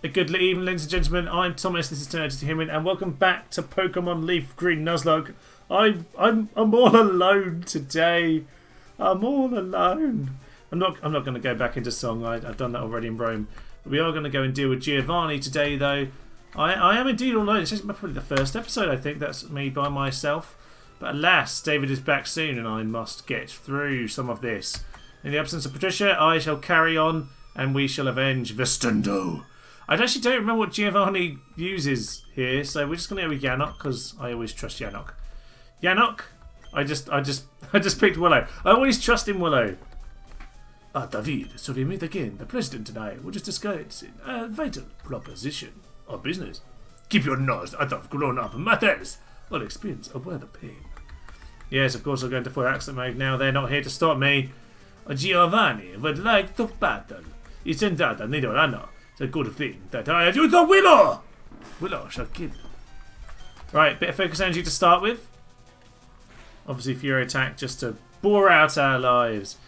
A good evening, ladies and gentlemen. I'm Thomas. This is Tenacious Human, and welcome back to Pokemon Leaf Green Nuzlocke. I'm all alone today. I'm all alone. I'm not going to go back into song. I've done that already in Rome. But we are going to go and deal with Giovanni today, though. I am indeed all alone. It's probably the first episode. I think that's me by myself. But alas, David is back soon, and I must get through some of this. In the absence of Patricia, I shall carry on, and we shall avenge Vustundo. I actually don't remember what Giovanni uses here, so we're just going to go with Yanok because I always trust Yanok. Yanok, I just picked Willow. I always trust in Willow. Ah, David, so we meet again. The president and I were just discussing a vital proposition of business. Keep your nose out of grown-up matters. I'll experience a world of pain. Yes, of course I'll go into full accent mode now. They're not here to stop me. Giovanni would like to battle. Isn't that a little honor? A good thing that I use the Willow! Willow shall kill. Right, bit of focus energy to start with. Obviously Fury attack just to bore out our lives.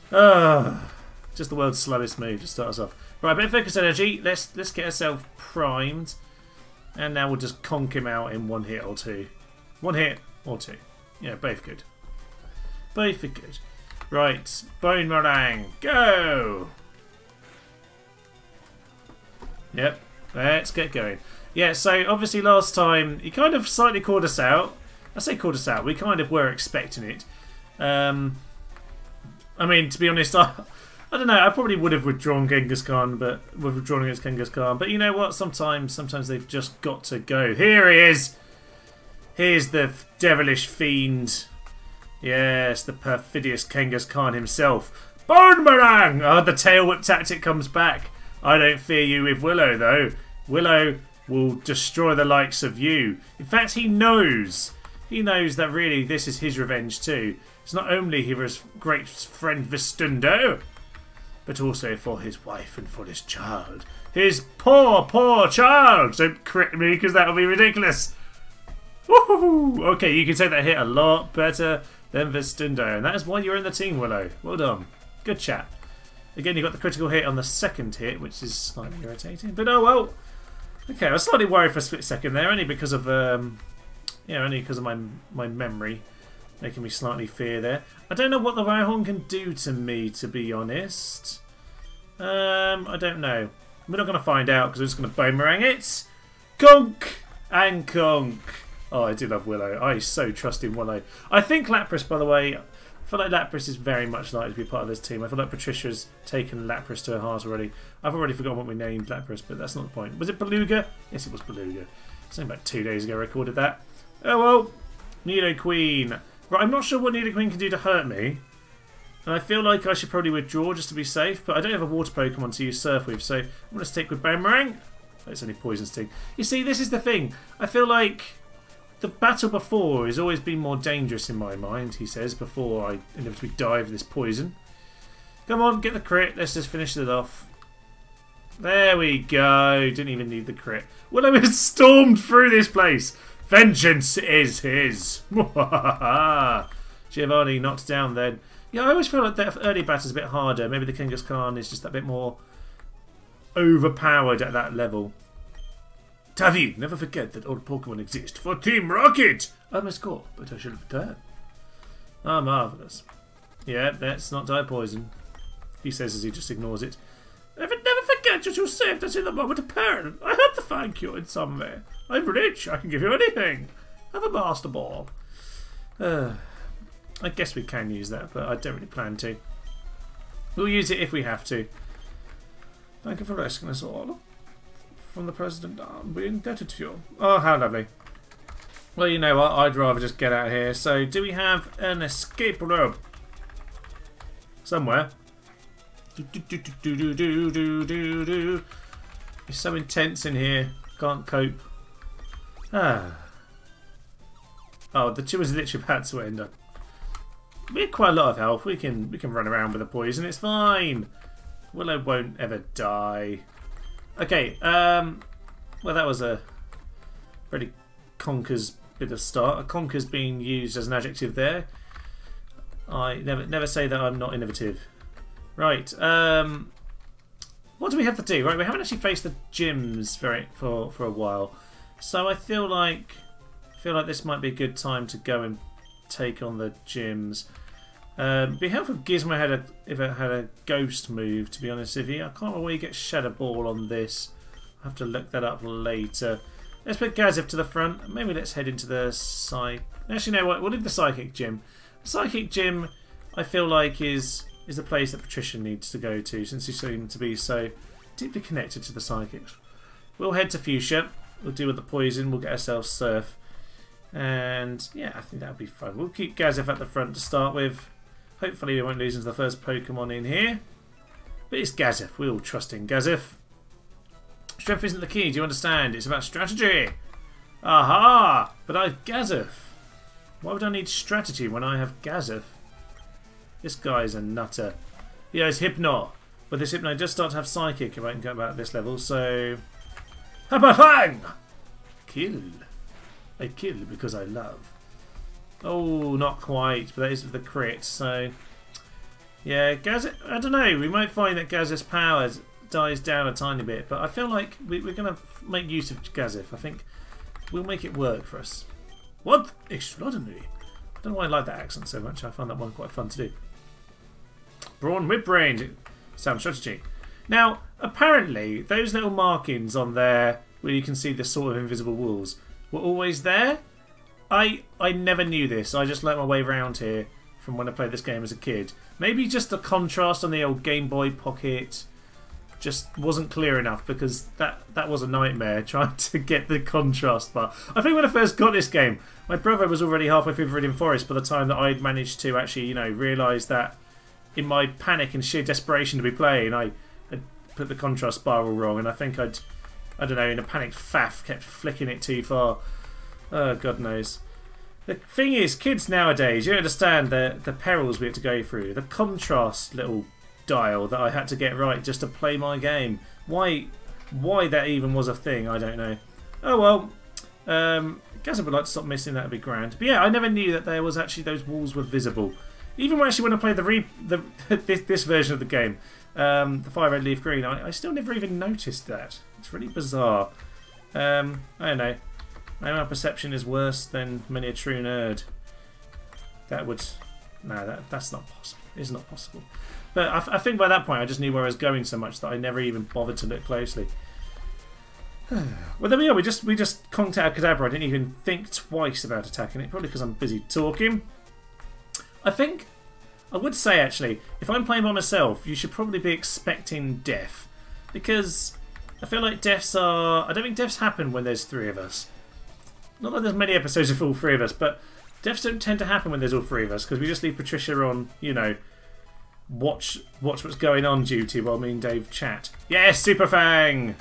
Just the world's slowest move to start us off. Right, bit of focus energy. Let's get ourselves primed. And now we'll just conk him out in one hit or two. One hit or two. Yeah, both good. Both are good. Right, Bone Meringue, go! Yep, let's get going. Yeah, so obviously last time he kind of slightly called us out. I say called us out, we kind of were expecting it. I mean, to be honest, I don't know, I probably would have withdrawn Kangaskhan, but withdrawn against Kangaskhan. But you know what? Sometimes they've just got to go. Here he is! Here's the devilish fiend. Yes, the perfidious Kangaskhan himself. Bone Meringue! Oh, the tail whip tactic comes back. I don't fear you with Willow, though. Willow will destroy the likes of you. In fact, he knows. He knows that really this is his revenge too. It's not only for his great friend Vustundo, but also for his wife and for his child. His poor, poor child! Don't crit me, because that'll be ridiculous. Woohoo! Okay, you can take that hit a lot better than Vustundo, and that is why you're in the team, Willow. Well done. Good chat. Again, you got the critical hit on the second hit, which is slightly irritating. But oh well. Okay, I was slightly worried for a split second there, only because of my memory making me slightly fear there. I don't know what the Rhyhorn can do to me, to be honest. I don't know. We're not going to find out because we're just going to Bone Meringue it. Conk and conk. Oh, I do love Willow. I so trust in Willow. I think Lapras, by the way, I feel like Lapras is very much likely to be part of this team. I feel like Patricia's taken Lapras to her heart already. I've already forgotten what we named Lapras, but that's not the point. Was it Beluga? Yes, it was Beluga. It's only about 2 days ago I recorded that. Oh well. Nidoqueen. Right, I'm not sure what Nidoqueen can do to hurt me. And I feel like I should probably withdraw just to be safe, but I don't have a water Pokemon to use Surf with, so I'm going to stick with Bone Meringue. Oh, it's only Poison Sting. You see, this is the thing. I feel like the battle before has always been more dangerous in my mind, he says, before I inevitably die of this poison. Come on, get the crit. Let's just finish it off. There we go. Didn't even need the crit. Willow has stormed through this place. Vengeance is his. Giovanni knocked down then. Yeah, I always feel like that early battle's a bit harder. Maybe the Kangaskhan is just a bit more overpowered at that level. David, never forget that all Pokemon exist for Team Rocket! I must go, but I shall return. Ah, marvellous. Yeah, let's not die poison, he says as he just ignores it. Never forget that you saved us in the moment of peril. I had to thank you in some way. I'm rich, I can give you anything. Have a Master Ball. I guess we can use that, but I don't really plan to. We'll use it if we have to. Thank you for rescuing us all. From the President, I'll be indebted to you. Oh, how lovely. Well, you know what? I'd rather just get out of here. So, do we have an escape rope? Somewhere. It's so intense in here. Can't cope. Ah. Oh, the chill is literally about to end up. We have quite a lot of health. We can run around with the poison. It's fine. Willow won't ever die. Okay, well that was a pretty conker's bit of start. A conker's being used as an adjective there. I never say that I'm not innovative. Right, what do we have to do? Right, we haven't actually faced the gyms for a while, so I feel like this might be a good time to go and take on the gyms. It'd be helpful if Gizmo had a ghost move, to be honest with you. I can't remember where you get Shadow Ball on this. I'll have to look that up later. Let's put Gazif to the front. Maybe let's head into the Psych... Actually, no, what? We'll leave the Psychic Gym. The Psychic Gym, I feel like, is the place that Patricia needs to go to, since you seem to be so deeply connected to the Psychics. We'll head to Fuscia. We'll deal with the poison. We'll get ourselves Surf. And, yeah, I think that'll be fun. We'll keep Gazif at the front to start with. Hopefully we won't lose into the first Pokemon in here. But it's Gazif. We all trust in Gazif. Strength isn't the key, do you understand? It's about strategy. Aha! But I've Gazif. Why would I need strategy when I have Gazif? This guy's a nutter. He has Hypno. But this Hypno does start to have Psychic if I can go about this level, so... Habafang! Kill. I kill because I love. Oh, not quite, but that is with the crit, so... Yeah, Gazif... I don't know, we might find that Gazif's power dies down a tiny bit, but I feel like we're going to make use of Gazif. I think we'll make it work for us. What? Extraordinary. I don't know why I like that accent so much. I find that one quite fun to do. Brawn Whip-Brained. Sound strategy. Now, apparently, those little markings on there where you can see the sort of invisible walls were always there. I never knew this. I just learnt my way around here from when I played this game as a kid. Maybe just the contrast on the old Game Boy Pocket just wasn't clear enough, because that was a nightmare trying to get the contrast bar. I think when I first got this game, my brother was already halfway through Viridian Forest by the time that I'd managed to actually, you know, realise that in my panic and sheer desperation to be playing, I had put the contrast bar all wrong, and I think I don't know, in a panicked faff, kept flicking it too far. Oh, God knows. The thing is, kids nowadays, you understand the perils we have to go through. The contrast little dial that I had to get right just to play my game. Why that even was a thing, I don't know. Oh well. I guess I would like to stop missing, that would be grand. But yeah, I never knew that there was actually those walls were visible. Even when I played this version of the game, the Fire Red Leaf Green, I still never even noticed that. It's really bizarre. I don't know. Maybe my perception is worse than many a true nerd. That would... No, that's not possible. It's not possible. But I think by that point I just knew where I was going so much that I never even bothered to look closely. Well, there we are. We just conked out a Kadabra. I didn't even think twice about attacking it. Probably because I'm busy talking. I would say, actually, if I'm playing by myself, you should probably be expecting death. Because I feel like deaths are... I don't think deaths happen when there's three of us. Not that there's many episodes of all three of us, but deaths don't tend to happen when there's all three of us, because we just leave Patricia on, you know, watch what's going on duty while me and Dave chat. Yes, Super Fang!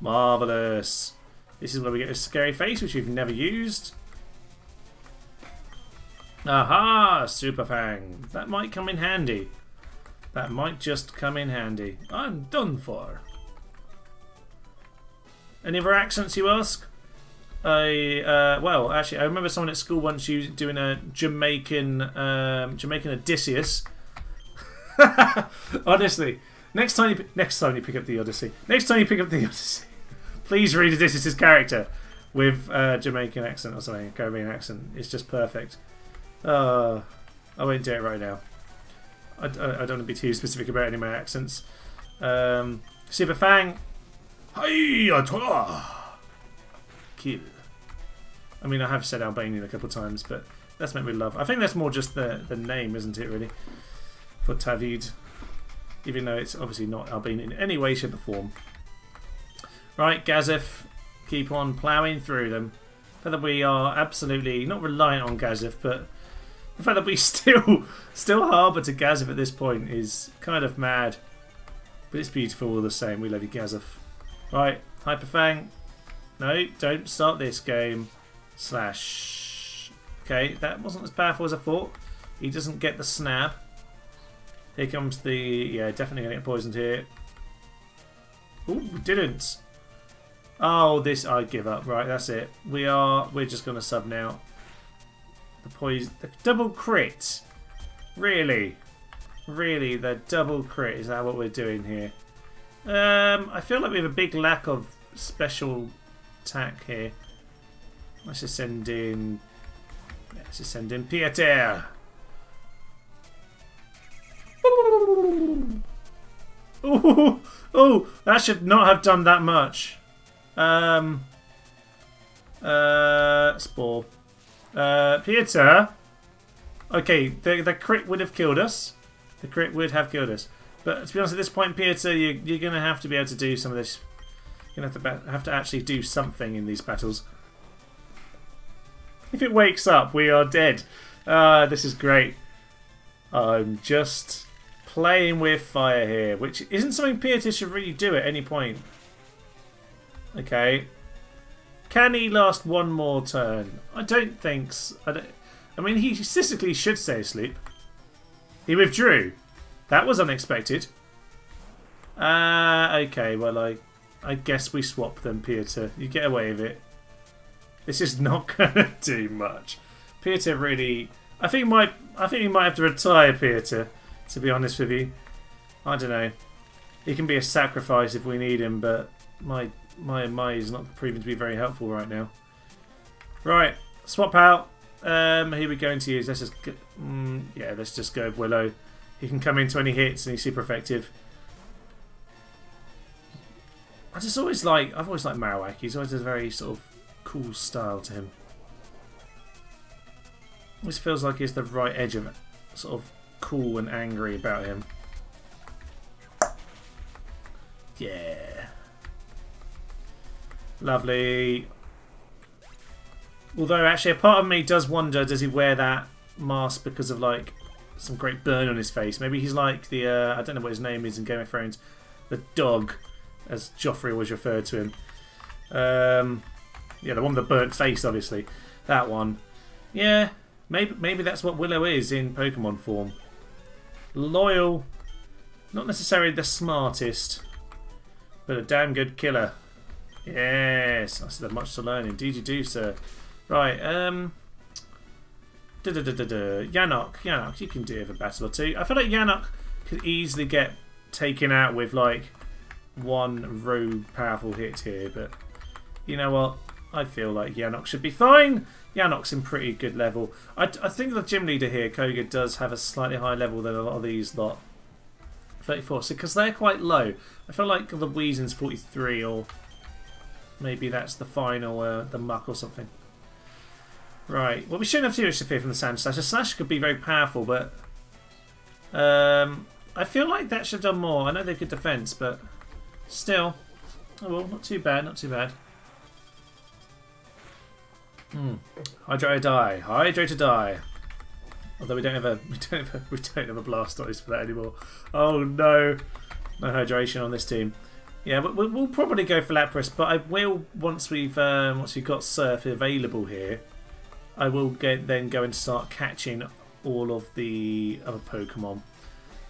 Marvellous. This is where we get this scary face, which we've never used. Aha! Super Fang. That might come in handy. That might just come in handy. I'm done for. Any other accents, you ask? Well, actually, I remember someone at school once doing a Jamaican Odysseus. Honestly, next time you pick up the Odyssey, please read Odysseus' character with Jamaican accent or something, Caribbean accent. It's just perfect. I won't do it right now. I don't want to be too specific about any of my accents. Super Fang. Kill. I mean, I have said Albanian a couple of times, but that's meant with love. I think that's more just the name, isn't it, really? For Tavid. Even though it's obviously not Albanian in any way, shape or form. Right, Gazif. Keep on ploughing through them. The fact that we are absolutely not reliant on Gazif, but the fact that we still harbour to Gazif at this point is kind of mad. But it's beautiful all the same. We love you, Gazif. Right, Hyperfang. No, don't start this game. Slash. Okay, that wasn't as powerful as I thought. He doesn't get the snap. Here comes the... Yeah, definitely going to get poisoned here. Ooh, we didn't. Oh, this... I give up. Right, that's it. We're just going to sub now. The double crit. Really? Really, the double crit. Is that what we're doing here? I feel like we have a big lack of special attack here. Let's just send in. Let's just send in Pieter. Oh, oh, that should not have done that much. Spore. Pieter. Okay, the crit would have killed us. The crit would have killed us. But to be honest, at this point, Pieter, you're going to have to be able to do some of this. You're going to have to actually do something in these battles. If it wakes up, we are dead. This is great. I'm just playing with fire here, which isn't something Pieter should really do at any point. Okay. Can he last one more turn? I don't think so. I mean, he statistically should stay asleep. He withdrew. That was unexpected. Okay, well, I guess we swap them, Pieter. You get away with it. This is not going to do much. Pieter really... I think we might have to retire Pieter, to be honest with you. I don't know. He can be a sacrifice if we need him, but my is not proving to be very helpful right now. Right, swap out. Who are we going to use? Let's just yeah, let's just go with Willow. He can come into any hits and he's super effective. I've always liked Marowak. He's always a very sort of cool style to him. This feels like he's the right edge of sort of cool and angry about him. Yeah. Lovely. Although actually a part of me does wonder, does he wear that mask because of like some great burn on his face? Maybe he's like the I don't know what his name is in Game of Thrones, the dog, as Joffrey was referred to him. Yeah, the one with the burnt face, obviously. That one. Yeah, maybe that's what Willow is in Pokemon form. Loyal, not necessarily the smartest, but a damn good killer. Yes, I still have much to learn. Indeed you do, sir. Right, Yannock, you can do with a battle or two. I feel like Yannock could easily get taken out with like one rogue powerful hit here, but you know what? I feel like Yannock should be fine. Yannock's in pretty good level. I think the gym leader here, Koga, does have a slightly higher level than a lot of these lot. 34, so because they're quite low. I feel like the Weazen's 43, or maybe that's the final, the muck or something. Right, well we shouldn't have too much to fear from the Sand Slash. The Slash could be very powerful, but I feel like that should have done more. I know they're good defense, but still. Oh well, not too bad, not too bad. Hydrate or die. Hydrate or die. Although we don't have a Blastoise for that anymore. Oh no. No hydration on this team. Yeah, we'll probably go for Lapras, but I will once we've got Surf available here. I will then go and start catching all of the other Pokemon,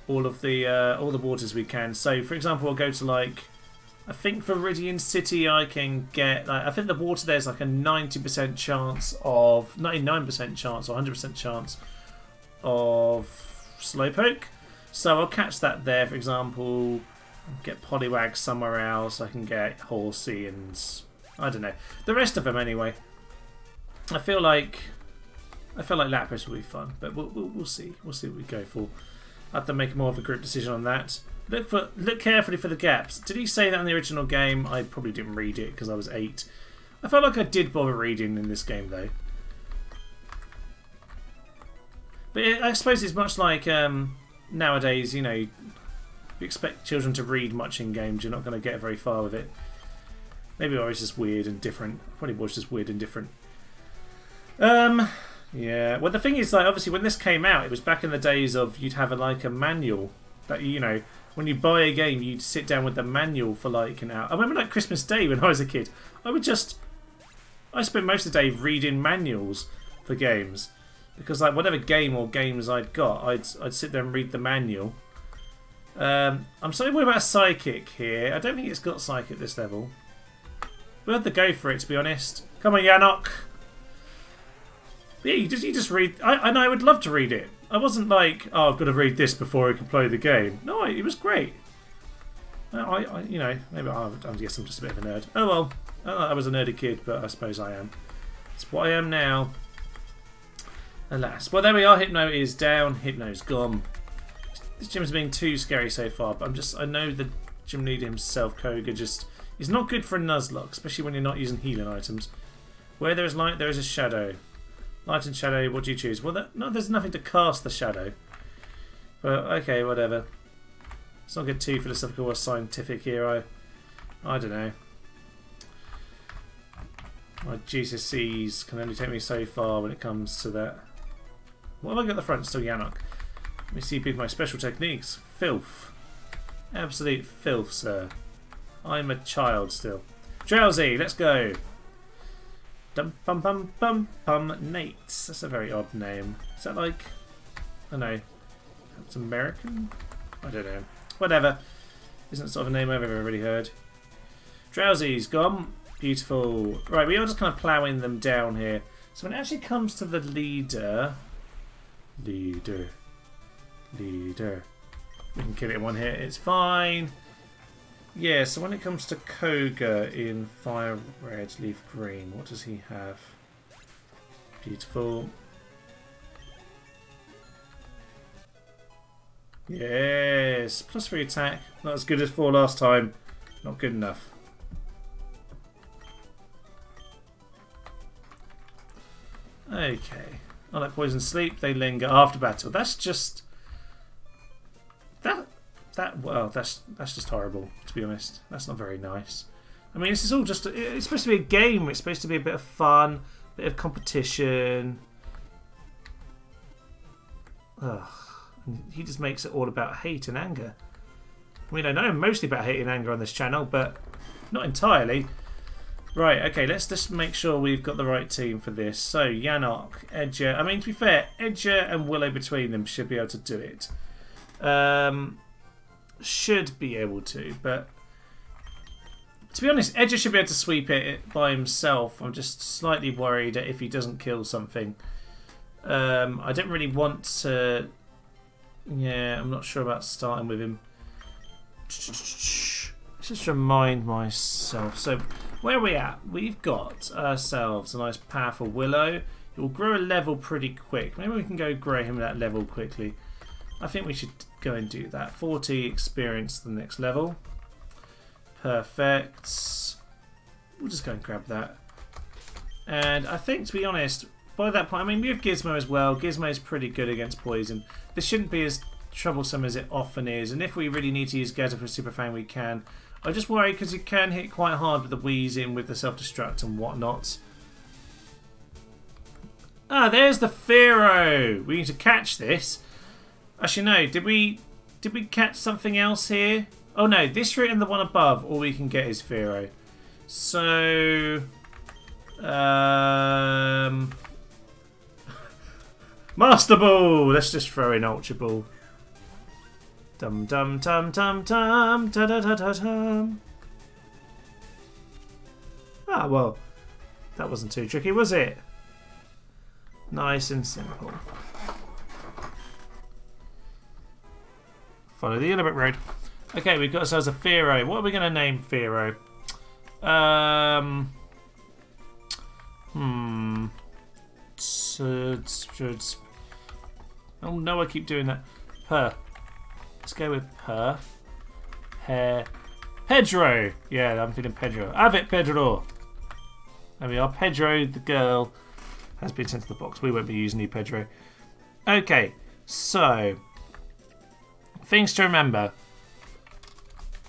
all the waters we can. So, for example, I'll go to like, I think Viridian City. I can get. I think the water there's like a 90% chance of, 99% chance or 100% chance of Slowpoke. So I'll catch that there. For example, get Poliwag somewhere else. I can get Horsey and I don't know the rest of them anyway. I feel like Lapras will be fun, but we'll see. We'll see what we go for. I have to make more of a group decision on that. Look carefully for the gaps. Did he say that in the original game? I probably didn't read it because I was 8. I felt like I did bother reading in this game though. But I suppose it's much like nowadays. You know, you expect children to read much in games. You're not going to get very far with it. Maybe I was just weird and different. Probably was just weird and different. Yeah. Well, the thing is, like, obviously, when this came out, it was back in the days of you'd have a manual that you know when you buy a game, you'd sit down with the manual for like an hour. I remember like Christmas Day when I was a kid. I spent most of the day reading manuals for games because like whatever game or games I'd got, I'd sit there and read the manual. I'm slightly worried about Psychic here. I don't think it's got Psychic at this level. We'll have to go for it, to be honest. Come on, Yannock. Yeah, you just read. I know I would love to read it. I wasn't like, oh, I've got to read this before I can play the game. No, it was great. You know, maybe I guess I'm just a bit of a nerd. Oh well, I was a nerdy kid, but I suppose I am. It's what I am now. Alas. Well, there we are. Hypno is down. Hypno's gone. This gym's been too scary so far, but I know the gym leader himself, Koga, just is not good for a Nuzlocke, especially when you're not using healing items. Where there is light, there is a shadow. Light and shadow, what do you choose? Well, no, there's nothing to cast the shadow. But okay, whatever. Let's not get too philosophical or scientific here. I don't know. My GCSEs can only take me so far when it comes to that. What have I got at the front? Still Yannock. Let me see my special techniques. Filth. Absolute filth, sir. I'm a child still. Drowsy, let's go. Dum bum bum bum bum Nates. That's a very odd name. Is that like, I don't know, it's American? I don't know. Whatever. Isn't sort of a name I've ever really heard. Drowsy's gone. Beautiful. Right, we are just kind of ploughing them down here. So when it actually comes to the leader, we can kill it in one hit. It's fine. Yeah, so when it comes to Koga in fire red, leaf green, what does he have? Beautiful. Yes, +3 attack. Not as good as 4 last time. Not good enough. Okay. Unlike poison sleep, they linger after battle. That's just well, that's just horrible, to be honest. That's not very nice. I mean, this is all just, it's supposed to be a game. It's supposed to be a bit of fun, a bit of competition. Ugh. He just makes it all about hate and anger. I mean, I know mostly about hate and anger on this channel, but not entirely. Right, okay, let's just make sure we've got the right team for this. So, Yannock, Edger. I mean, to be fair, Edger and Willow between them should be able to do it. Should be able to, but to be honest, Edger should be able to sweep it by himself. I'm just slightly worried that if he doesn't kill something. I don't really want to... Yeah, I'm not sure about starting with him. Let's just remind myself. So, where are we at? We've got ourselves a nice powerful Willow. It will grow a level pretty quick. Maybe we can go grow him that level quickly. I think we should go and do that. 40 experience to the next level. Perfect. We'll just go and grab that. And I think, to be honest, by that point, I mean, we have Gizmo as well. Gizmo is pretty good against poison. This shouldn't be as troublesome as it often is. And if we really need to use Gaza for Super Fang, we can. I just worry because it can hit quite hard with the wheezing, with the self-destruct and whatnot. Ah, there's the Pharaoh. We need to catch this. Actually, no. Did we catch something else here? Oh no, this route and the one above, all we can get is Pharaoh. So, Master Ball. Let's just throw in Ultra Ball. Dum dum dum dum dum da da da da dum. Ah well, that wasn't too tricky, was it? Nice and simple. Follow the yellow brick road. Okay, we've got ourselves a Pharaoh. What are we going to name Pharaoh? Oh no, I keep doing that. Per. Let's go with Per. Hair. Pedro. Yeah, I'm feeling Pedro. Have it, Pedro. There we are. Pedro, the girl, has been sent to the box. We won't be using you, Pedro. Okay, so things to remember.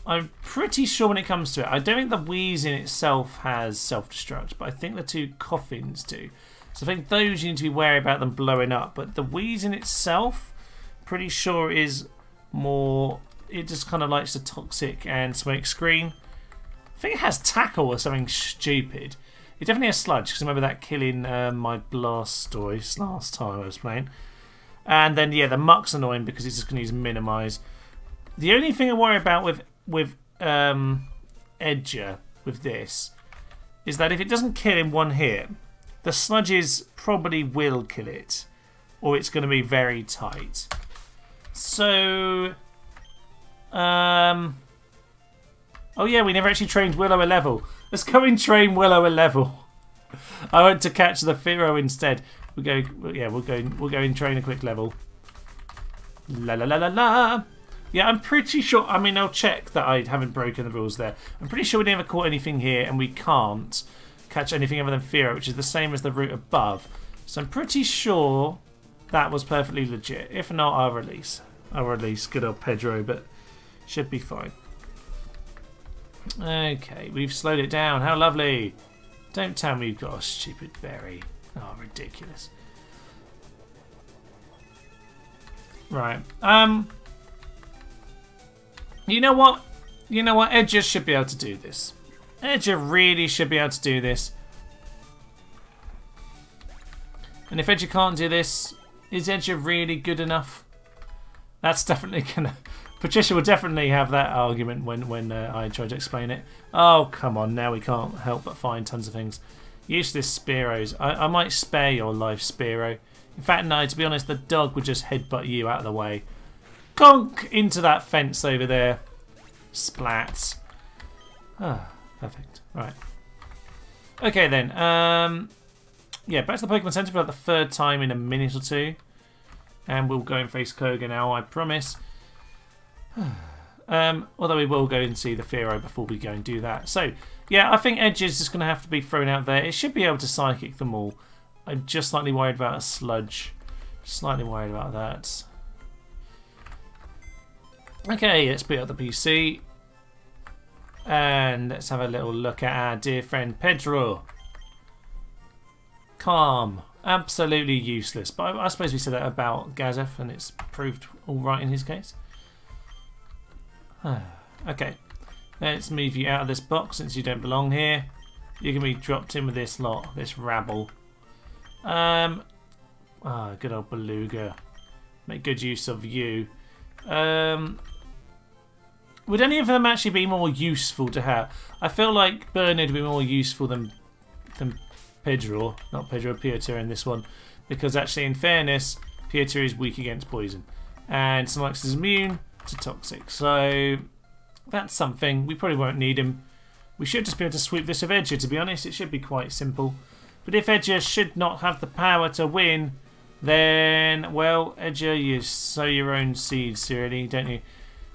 I'm pretty sure when it comes to it, I don't think the wheeze in itself has self-destruct, but I think the 2 coffins do. So I think those you need to be wary about them blowing up. But the wheeze in itself, pretty sure is more... It just kind of likes the toxic and smoke screen. I think it has tackle or something stupid. It definitely has sludge, because I remember that killing my Blastoise last time I was playing. And then, yeah, the muck's annoying because it's just going to use minimise. The only thing I worry about with Edger, with this, is that if it doesn't kill in one hit, the sludges probably will kill it, or it's going to be very tight. So, Oh yeah, we never actually trained Willow a level. Let's go and train Willow a level. I went to catch the Firo instead. We'll go and train a quick level. La la la la la. Yeah, I'm pretty sure. I mean, I'll check that I haven't broken the rules there. I'm pretty sure we never caught anything here, and we can't catch anything other than Firo, which is the same as the route above. So I'm pretty sure that was perfectly legit. If not, I'll release. I'll release good old Pedro, but should be fine. Okay, we've slowed it down. How lovely. Don't tell me you've got a stupid berry. Oh, ridiculous. Right. You know what? You know what? Edger should be able to do this. Edger really should be able to do this. And if Edger can't do this, is Edger really good enough? That's definitely gonna... Patricia will definitely have that argument when I try to explain it. Oh, come on. Now we can't help but find tons of things. Useless Spearos. I might spare your life, Spearo. In fact, no, to be honest, the dog would just headbutt you out of the way. Gonk into that fence over there. Splat. Ah, perfect. Right. Okay, then. Yeah, back to the Pokemon Center for like the third time in a minute or two. And we'll go and face Koga now, I promise. Although we will go and see the Firo before we go and do that. So, yeah, I think Edge is just going to have to be thrown out there. It should be able to Psychic them all. I'm just slightly worried about a Sludge. Slightly worried about that. Okay, let's beat up the PC. And let's have a little look at our dear friend Pedro. Calm. Absolutely useless. But I suppose we said that about Gazef, and it's proved alright in his case. Okay, let's move you out of this box since you don't belong here. You're going to be dropped in with this lot, this rabble. Good old Beluga. Make good use of you. Would any of them actually be more useful to have? I feel like Bernard would be more useful than Pedro. Not Pedro, Piotr in this one. Because actually, in fairness, Piotr is weak against poison. And Snorlax is immune to toxic. So that's something. We probably won't need him. We should just be able to sweep this with Edger, to be honest. It should be quite simple. But if Edger should not have the power to win, then, well, Edger, you sow your own seeds, really, don't you?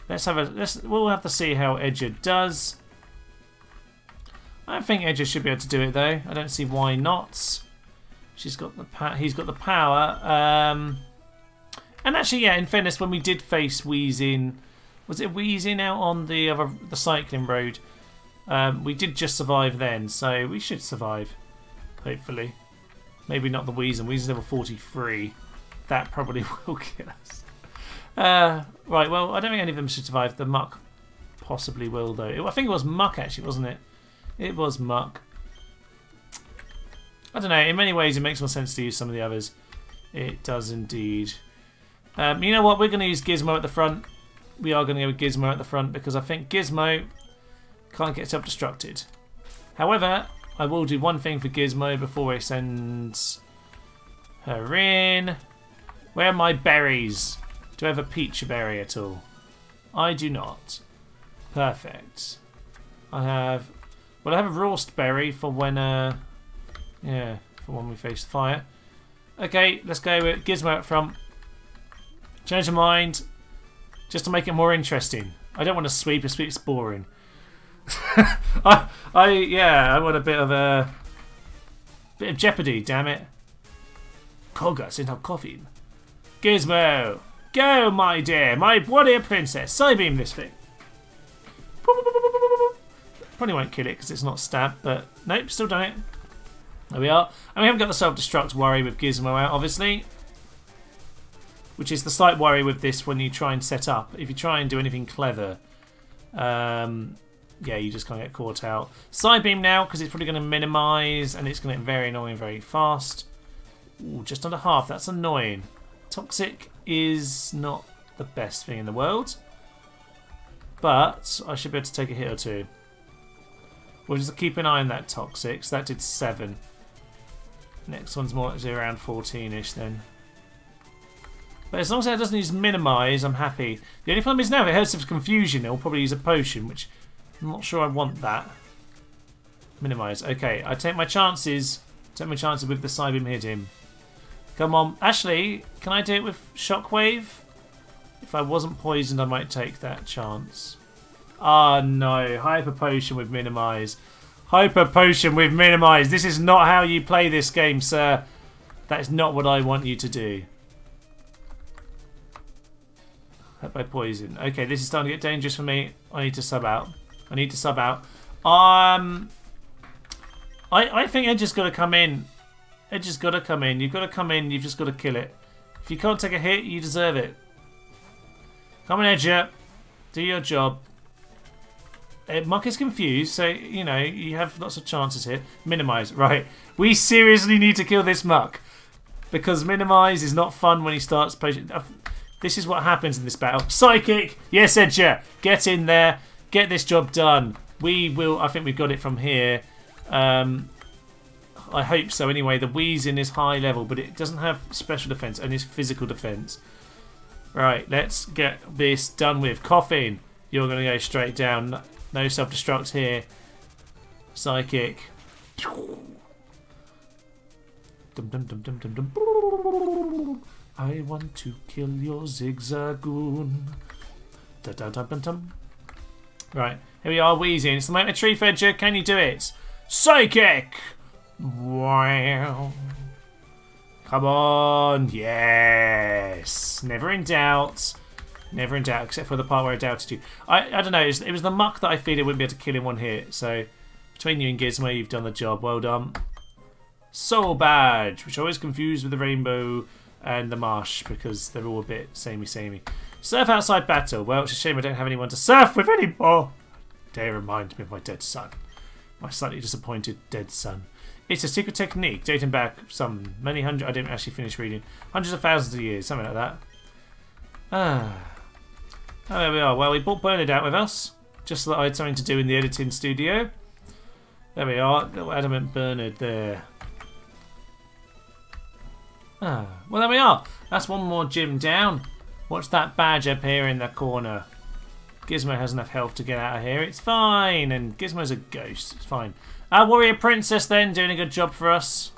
We'll have to see how Edger does. I think Edger should be able to do it, though. I don't see why not. He's got the power. And actually, yeah, in fairness, when we did face Weezing, was it Weezing out on the cycling road? We did just survive then, so we should survive, hopefully. Maybe not the Weezing. Weezing's level 43. That probably will kill us. Right, well, I don't think any of them should survive. The Muck possibly will, though. I think it was Muck, actually, wasn't it? It was Muck. I don't know. In many ways, it makes more sense to use some of the others. It does indeed. You know what? We're going to use Gizmo at the front. We are going to go with Gizmo at the front because I think Gizmo can't get self-destructed. However, I will do one thing for Gizmo before I send her in. Where are my berries? Do I have a peach berry at all? I do not. Perfect. I have... Well, I have a roast berry for when... yeah, for when we face fire. Okay, let's go with Gizmo up front. Change of mind. Just to make it more interesting. I don't want to sweep. A sweep's boring. I want a bit of jeopardy, damn it. Koga sent out coffee. Gizmo, go, my dear, my warrior princess. Psybeam this thing. Probably won't kill it because it's not stabbed, but nope, still done it. There we are. And we haven't got the self-destruct worry with Gizmo out, obviously. Which is the slight worry with this when you try and set up. If you try and do anything clever, yeah, you just can't get caught out. Psybeam now, because it's probably going to minimise, and it's going to get very annoying very fast. Ooh, just under half. That's annoying. Toxic is not the best thing in the world. But I should be able to take a hit or two. We'll just keep an eye on that Toxic. So that did 7. Next one's more likely around 14-ish then. But as long as it doesn't use minimise, I'm happy. The only problem is now if it hurts with confusion, it'll probably use a potion, which I'm not sure I want that. Minimise. Okay, I take my chances. Take my chances with the Psybeam hitting. Come on. Actually, can I do it with Shockwave? If I wasn't poisoned, I might take that chance. Ah, no. Hyper Potion with Minimise. Hyper Potion with Minimise. This is not how you play this game, sir. That is not what I want you to do. Hurt by poison. Okay, this is starting to get dangerous for me. I need to sub out. I need to sub out. I think Edge has got to come in. Edge has got to come in. You've got to come in. You've just got to kill it. If you can't take a hit, you deserve it. Come on, Edger. Do your job. Muck is confused, so, you know, you have lots of chances here. Minimise. Right. We seriously need to kill this Muck. Because Minimise is not fun when he starts potion. This is what happens in this battle. Psychic! Yes, Edger! Get in there. Get this job done. We will... I think we've got it from here. I hope so anyway. The wheezing is high level, but it doesn't have special defense, only it's physical defense. Right, let's get this done with. Coughing. You're going to go straight down. No self-destruct here. Psychic. Dum dum dum dum dum dum. I want to kill your Zigzagoon. Dum dum dum dum dum. Right, here we are, wheezing. It's the moment of Tree Fedger. Can you do it? Psychic! Wow. Come on. Yes. Never in doubt. Never in doubt, except for the part where I doubted you. I don't know. It was the Muck that I feared it wouldn't be able to kill in one hit. So, between you and Gizmo, you've done the job. Well done. Soul Badge, which I always confuse with the Rainbow and the Marsh because they're all a bit samey. Surf outside battle. Well, it's a shame I don't have anyone to surf with anymore. They remind me of my dead son. My slightly disappointed dead son. It's a secret technique dating back some many hundred... I didn't actually finish reading. Hundreds of thousands of years, something like that. Oh, there we are. Well, we brought Bernard out with us, just so that I had something to do in the editing studio. There we are. Little adamant Bernard there. Well, there we are. That's one more gym down. What's that badge up here in the corner? Gizmo has enough health to get out of here. It's fine. And Gizmo's a ghost. It's fine. Our warrior princess then, doing a good job for us.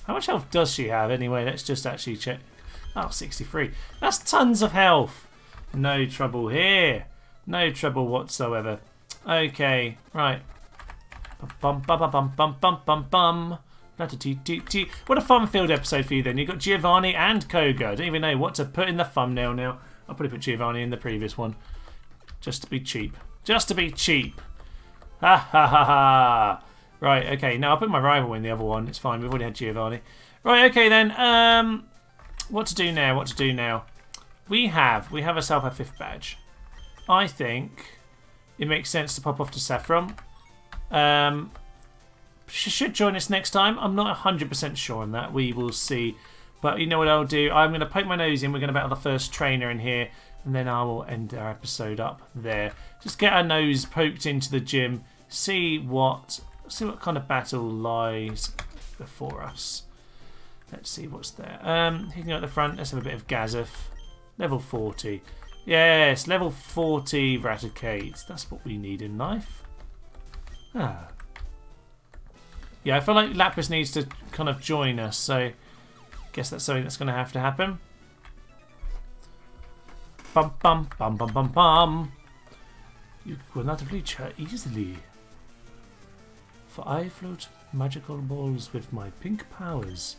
How much health does she have anyway? Let's just actually check. Oh, 63. That's tons of health. No trouble here. No trouble whatsoever. Okay, right. Bum bum bum bum bum bum bum bum. What a fun filled episode for you then. You've got Giovanni and Koga. I don't even know what to put in the thumbnail now. I'll probably put Giovanni in the previous one. Just to be cheap. Just to be cheap. Ha ha ha ha. Right, okay. Now I'll put my rival in the other one. It's fine. We've already had Giovanni. Right, okay then. What to do now? What to do now? We have ourselves a 5th badge. I think it makes sense to pop off to Saffron. She should join us next time. I'm not 100% sure on that. We will see. But you know what I'll do? I'm going to poke my nose in. We're going to battle the first trainer in here. And then I will end our episode up there. Just get our nose poked into the gym. See what kind of battle lies before us. Let's see what's there. You can go at the front. Let's have a bit of Gazeth. Level 40. Yes, level 40 Raticate. That's what we need in life. Ah. Yeah, I feel like Lapras needs to kind of join us, so I guess that's something that's going to have to happen. Bum bum bum bum bum bum. You will not reach her easily, for I float magical balls with my pink powers.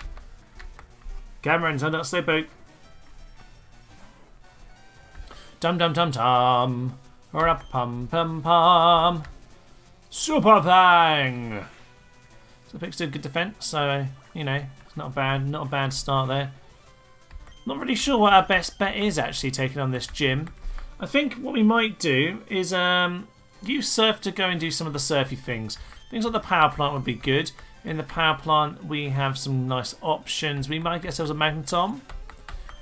Cameron's under Slowpoke. Dum dum dum dum. Rap pum pum pum. Super Bang. So the pick's did good defense, so you know it's not a bad start there. Not really sure what our best bet is actually taking on this gym. I think what we might do is use Surf to go and do some of the surfy things. Things like the power plant would be good. In the power plant we have some nice options. We might get ourselves a Magneton.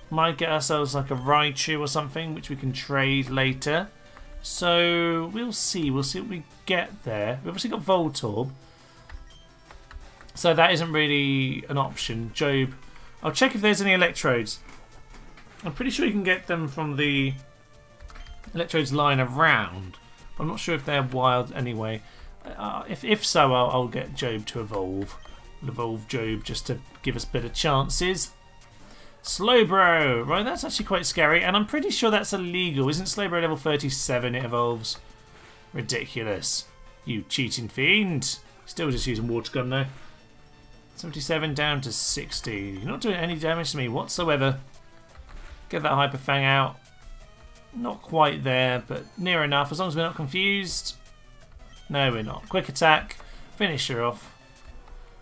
Might get ourselves like a Raichu or something, which we can trade later. So we'll see. We'll see what we get there. We've obviously got Voltorb. So that isn't really an option. Job. I'll check if there's any electrodes. I'm pretty sure you can get them from the electrodes lying around. I'm not sure if they're wild anyway. If so, I'll get Job to evolve. I'll evolve Job just to give us better chances. Slowbro! Right, that's actually quite scary, and I'm pretty sure that's illegal. Isn't Slowbro level 37 it evolves? Ridiculous. You cheating fiend. Still just using water gun though. 77 down to 60. You're not doing any damage to me whatsoever. Get that Hyper Fang out. Not quite there, but near enough, as long as we're not confused. No, we're not. Quick attack. Finish her off.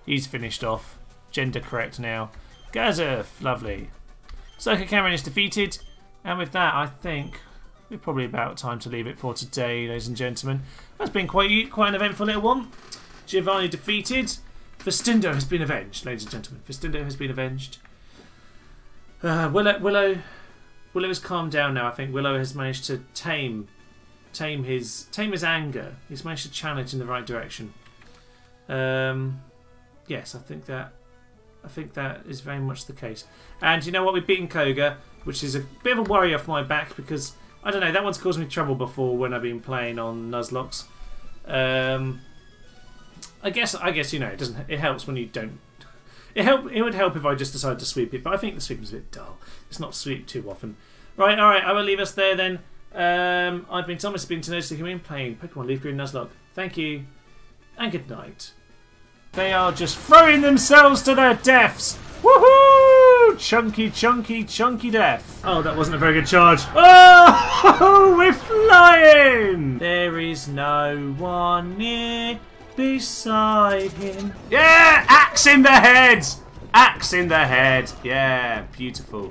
He's finished off. Gender correct now. Gazef, lovely. Circuit Cameron is defeated, and with that, I think we're probably about time to leave it for today, ladies and gentlemen. That's been quite an eventful little one. Giovanni defeated. Vustundo has been avenged, ladies and gentlemen. Vustundo has been avenged. Willow has calmed down now. I think Willow has managed to tame his anger. He's managed to channel it in the right direction. Yes, I think that is very much the case. And you know what? We've beaten Koga, which is a bit of a worry off my back because I don't know. That one's caused me trouble before when I've been playing on Nuzlocke. I guess you know it helps when you don't. It would help if I just decided to sweep it, but I think the sweep is a bit dull. It's not sweep too often. Right, all right. I will leave us there then. I've been Thomas. Been to Nuzlocke. You've been playing Pokemon Leaf Green Nuzlocke. Thank you, and good night. They are just throwing themselves to their deaths. Woohoo! Chunky, chunky, chunky death. Oh, that wasn't a very good charge. Oh, we're flying. There is no one near beside him. Yeah, axe in the head. Axe in the head. Yeah, beautiful.